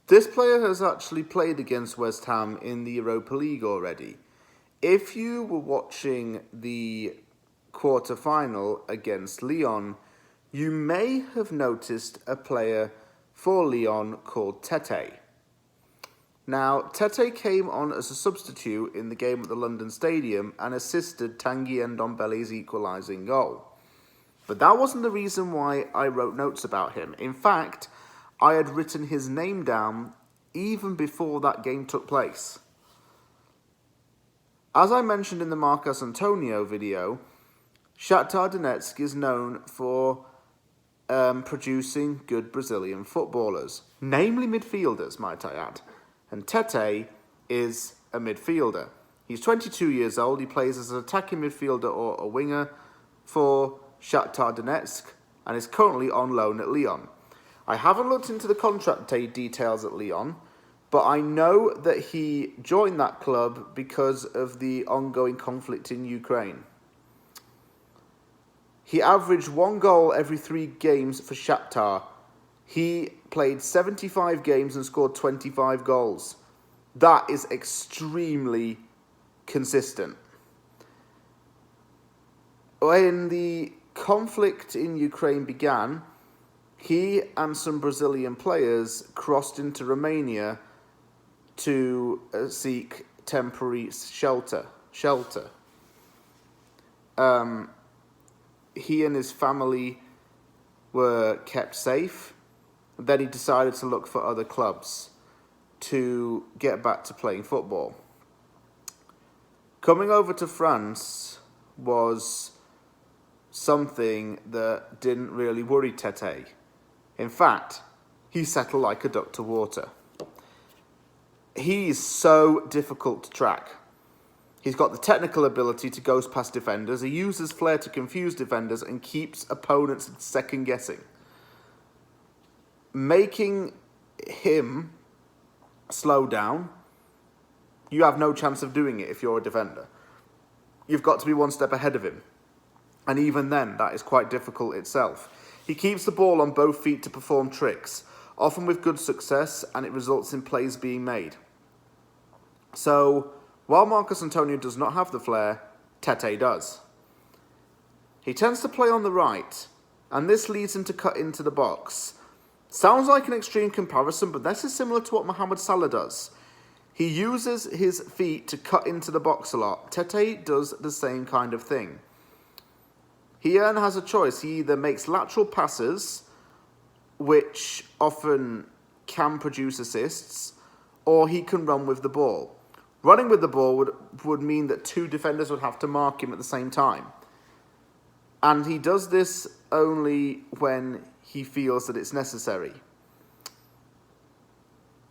This player has actually played against West Ham in the Europa League already. If you were watching the quarter-final against Lyon, you may have noticed a player for Lyon called Tetê. Now, Tetê came on as a substitute in the game at the London Stadium and assisted Tanguy Ndombele's equalising goal. But that wasn't the reason why I wrote notes about him. In fact, I had written his name down even before that game took place. As I mentioned in the Marcos Antonio video, Shakhtar Donetsk is known for producing good Brazilian footballers, namely midfielders, might I add. And Tetê is a midfielder. He's 22 years old. He plays as an attacking midfielder or a winger for Shakhtar Donetsk and is currently on loan at Lyon. I haven't looked into the contract details at Lyon, but I know that he joined that club because of the ongoing conflict in Ukraine. He averaged 1 goal every 3 games for Shakhtar. He played 75 games and scored 25 goals. That is extremely consistent. When the conflict in Ukraine began, he and some Brazilian players crossed into Romania to seek temporary shelter. He and his family were kept safe. Then he decided to look for other clubs to get back to playing football. Coming over to France was something that didn't really worry Tetê. In fact, he settled like a duck to water. He's so difficult to track. He's got the technical ability to go past defenders. He uses flair to confuse defenders and keeps opponents second-guessing. Making him slow down, you have no chance of doing it if you're a defender. You've got to be one step ahead of him. And even then, that is quite difficult itself. He keeps the ball on both feet to perform tricks, often with good success, and it results in plays being made. So, while Marcos Antonio does not have the flair, Tetê does. He tends to play on the right, and this leads him to cut into the box. Sounds like an extreme comparison, but this is similar to what Mohamed Salah does. He uses his feet to cut into the box a lot. Tetê does the same kind of thing. He then has a choice. He either makes lateral passes, which often can produce assists, or he can run with the ball. Running with the ball would mean that 2 defenders would have to mark him at the same time. And he does this only when he feels that it's necessary.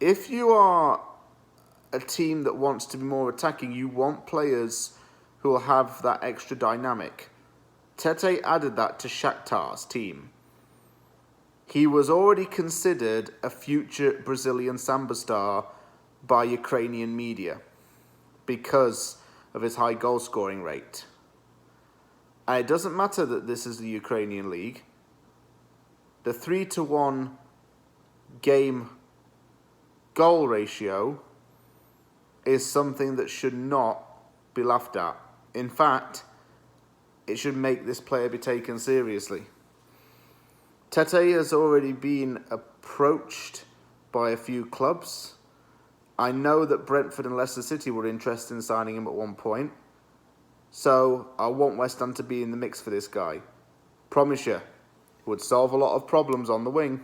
If you are a team that wants to be more attacking, you want players who will have that extra dynamic. Tetê added that to Shakhtar's team. He was already considered a future Brazilian samba star by Ukrainian media because of his high goal scoring rate. And it doesn't matter that this is the Ukrainian league. The 3-to-1 game goal ratio is something that should not be laughed at. In fact, it should make this player be taken seriously. Tetê has already been approached by a few clubs. I know that Brentford and Leicester City were interested in signing him at one point. So I want West Ham to be in the mix for this guy. Promise you, it would solve a lot of problems on the wing.